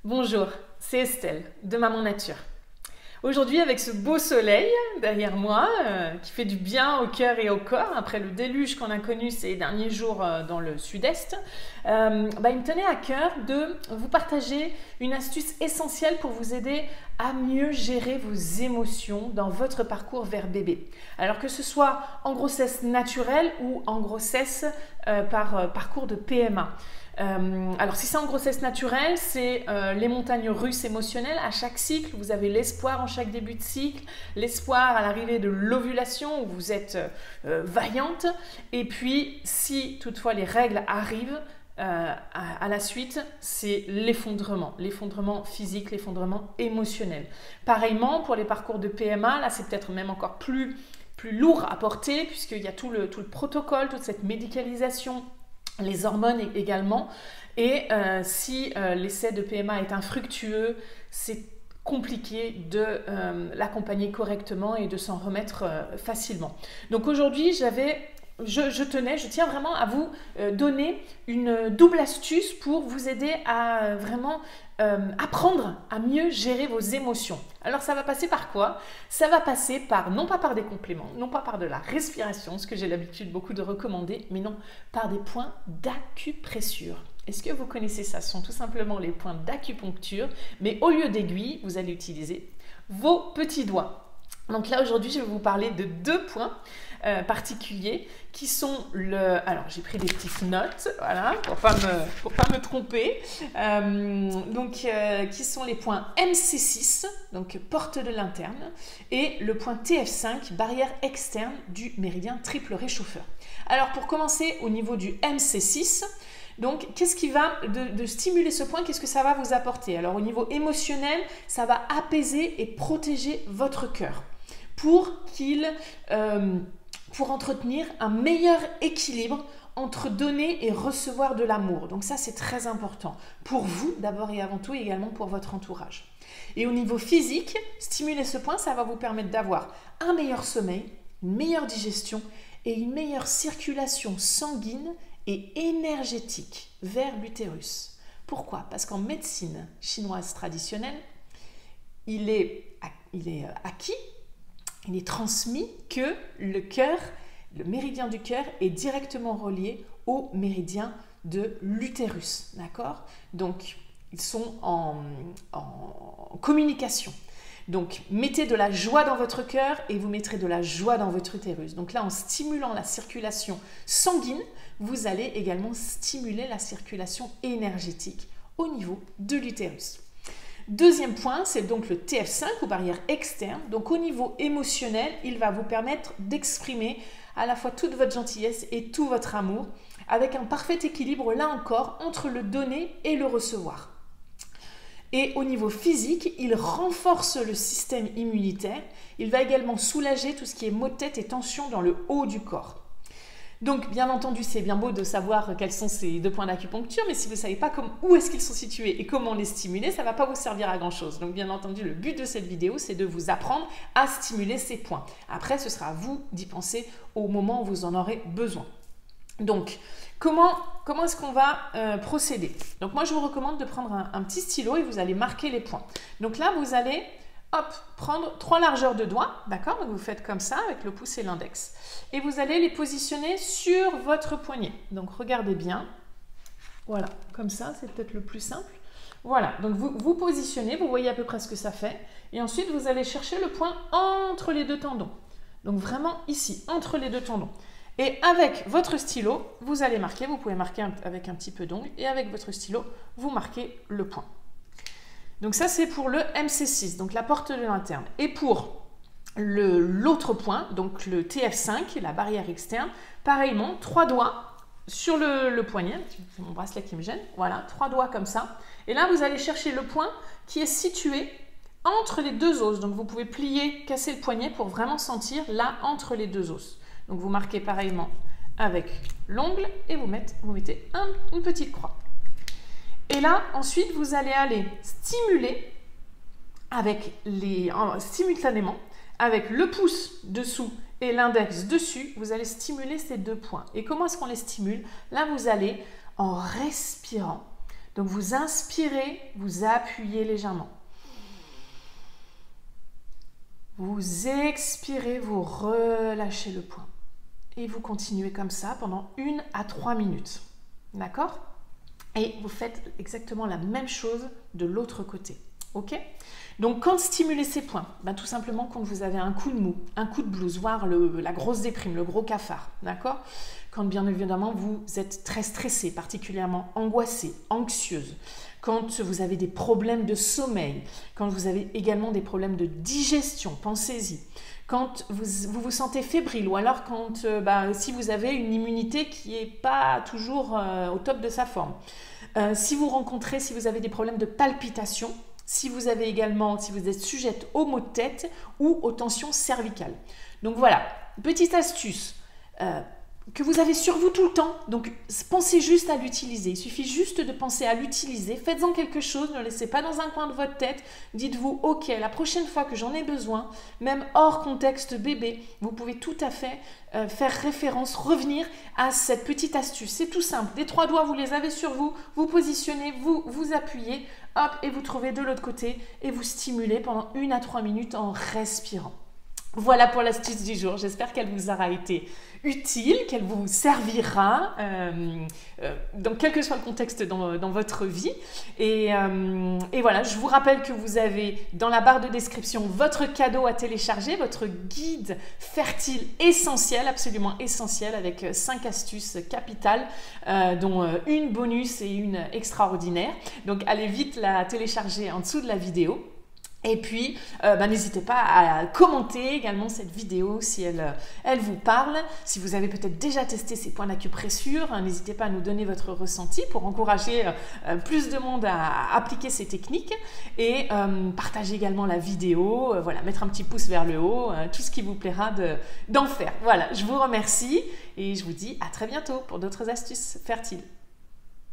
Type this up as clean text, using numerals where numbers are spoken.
Bonjour, c'est Estelle de Maman Nature. Aujourd'hui, avec ce beau soleil derrière moi, qui fait du bien au cœur et au corps, après le déluge qu'on a connu ces derniers jours dans le sud-est, il me tenait à cœur de vous partager une astuce essentielle pour vous aider à mieux gérer vos émotions dans votre parcours vers bébé. Alors que ce soit en grossesse naturelle ou en grossesse par parcours de PMA. Alors si c'est en grossesse naturelle, c'est les montagnes russes émotionnelles. À chaque cycle, vous avez l'espoir en chaque début de cycle, l'espoir à l'arrivée de l'ovulation où vous êtes vaillante. Et puis si toutefois les règles arrivent, à la suite, c'est l'effondrement physique, l'effondrement émotionnel. Pareillement pour les parcours de PMA, là c'est peut-être même encore plus lourd à porter puisqu'il y a tout le protocole, toute cette médicalisation, les hormones également. Et si l'essai de PMA est infructueux, c'est compliqué de l'accompagner correctement et de s'en remettre facilement. Donc aujourd'hui, je tiens vraiment à vous donner une double astuce pour vous aider à vraiment apprendre à mieux gérer vos émotions. Alors ça va passer par quoi? Ça va passer par, non pas par des compléments, non pas par de la respiration, ce que j'ai l'habitude beaucoup de recommander, mais non, par des points d'acupressure. Est-ce que vous connaissez ça? Ce sont tout simplement les points d'acupuncture, mais au lieu d'aiguilles, vous allez utiliser vos petits doigts. Donc là aujourd'hui je vais vous parler de deux points particuliers qui sont alors j'ai pris des petites notes, voilà, pour pas me tromper, qui sont les points MC6, donc porte de l'interne, et le point TF5, barrière externe du méridien triple réchauffeur. Alors pour commencer au niveau du MC6, donc, qu'est-ce qui va de stimuler ce point? Qu'est-ce que ça va vous apporter? Alors, au niveau émotionnel, ça va apaiser et protéger votre cœur pour entretenir un meilleur équilibre entre donner et recevoir de l'amour. Donc ça, c'est très important pour vous d'abord et avant tout, et également pour votre entourage. Et au niveau physique, stimuler ce point, ça va vous permettre d'avoir un meilleur sommeil, une meilleure digestion et une meilleure circulation sanguine et énergétique vers l'utérus. Pourquoi? Parce qu'en médecine chinoise traditionnelle, il est acquis, il est transmis que le cœur, le méridien du cœur est directement relié au méridien de l'utérus. D'accord? Donc, ils sont en communication. Donc, mettez de la joie dans votre cœur et vous mettrez de la joie dans votre utérus. Donc là, en stimulant la circulation sanguine, vous allez également stimuler la circulation énergétique au niveau de l'utérus. Deuxième point, c'est donc le TF5 ou barrière externe. Donc au niveau émotionnel, il va vous permettre d'exprimer à la fois toute votre gentillesse et tout votre amour avec un parfait équilibre, là encore, entre le donner et le recevoir. Et au niveau physique, il renforce le système immunitaire. Il va également soulager tout ce qui est maux de tête et tension dans le haut du corps. Donc, bien entendu, c'est bien beau de savoir quels sont ces deux points d'acupuncture, mais si vous ne savez pas où est-ce qu'ils sont situés et comment les stimuler, ça ne va pas vous servir à grand-chose. Donc, bien entendu, le but de cette vidéo, c'est de vous apprendre à stimuler ces points. Après, ce sera à vous d'y penser au moment où vous en aurez besoin. Donc, comment est-ce qu'on va procéder? Donc, moi, je vous recommande de prendre un petit stylo et vous allez marquer les points. Donc là, vous allez prendre 3 largeurs de doigts, d'accord? Donc, vous faites comme ça avec le pouce et l'index. Et vous allez les positionner sur votre poignet. Donc, regardez bien. Voilà, comme ça, c'est peut-être le plus simple. Voilà, donc vous positionnez, vous voyez à peu près ce que ça fait. Et ensuite, vous allez chercher le point entre les deux tendons. Donc, vraiment ici, entre les deux tendons. Et avec votre stylo, vous allez marquer, vous pouvez marquer avec un petit peu d'ongle, et avec votre stylo, vous marquez le point. Donc ça, c'est pour le MC6, donc la porte de l'interne. Et pour l'autre point, donc le TF5, la barrière externe, pareillement, 3 doigts sur le poignet, c'est mon bracelet qui me gêne, voilà, 3 doigts comme ça. Et là, vous allez chercher le point qui est situé entre les deux os. Donc vous pouvez plier, casser le poignet pour vraiment sentir là, entre les deux os. Donc vous marquez pareillement avec l'ongle et vous mettez une petite croix. Et là, ensuite, vous allez aller stimuler simultanément avec le pouce dessous et l'index dessus. Vous allez stimuler ces deux points. Et comment est-ce qu'on les stimule? Là, vous allez, en respirant, Donc vous inspirez, vous appuyez légèrement. Vous expirez, vous relâchez le poing. Et vous continuez comme ça pendant 1 à 3 minutes. D'accord? Et vous faites exactement la même chose de l'autre côté. Ok? Donc quand stimuler ces points? Tout simplement quand vous avez un coup de mou, un coup de blues, voire la grosse déprime, le gros cafard. D'accord? Quand bien évidemment vous êtes très stressé, particulièrement angoissé, anxieuse. Quand vous avez des problèmes de sommeil, quand vous avez également des problèmes de digestion, pensez-y. Quand vous vous sentez fébrile ou alors quand si vous avez une immunité qui n'est pas toujours au top de sa forme. Si vous avez des problèmes de palpitation, si vous êtes sujette aux maux de tête ou aux tensions cervicales. Donc voilà, petite astuce que vous avez sur vous tout le temps, donc pensez juste à l'utiliser, il suffit juste de penser à l'utiliser, faites-en quelque chose, ne le laissez pas dans un coin de votre tête, dites-vous ok, la prochaine fois que j'en ai besoin, même hors contexte bébé, vous pouvez tout à fait faire référence, revenir à cette petite astuce, c'est tout simple, des 3 doigts vous les avez sur vous, vous positionnez, vous appuyez, hop, et vous trouvez de l'autre côté et vous stimulez pendant 1 à 3 minutes en respirant. Voilà pour l'astuce du jour, j'espère qu'elle vous aura été utile, qu'elle vous servira, dans quel que soit le contexte dans votre vie. Et voilà, je vous rappelle que vous avez dans la barre de description votre cadeau à télécharger, votre guide fertile essentiel, absolument essentiel, avec 5 astuces capitales, dont une bonus et une extraordinaire. Donc allez vite la télécharger en dessous de la vidéo. Et puis, n'hésitez pas à commenter également cette vidéo si elle vous parle. Si vous avez peut-être déjà testé ces points d'acupressure, n'hésitez pas à nous donner votre ressenti pour encourager plus de monde à appliquer ces techniques. Et partagez également la vidéo, mettre un petit pouce vers le haut, tout ce qui vous plaira d'en faire. Voilà, je vous remercie et je vous dis à très bientôt pour d'autres astuces fertiles.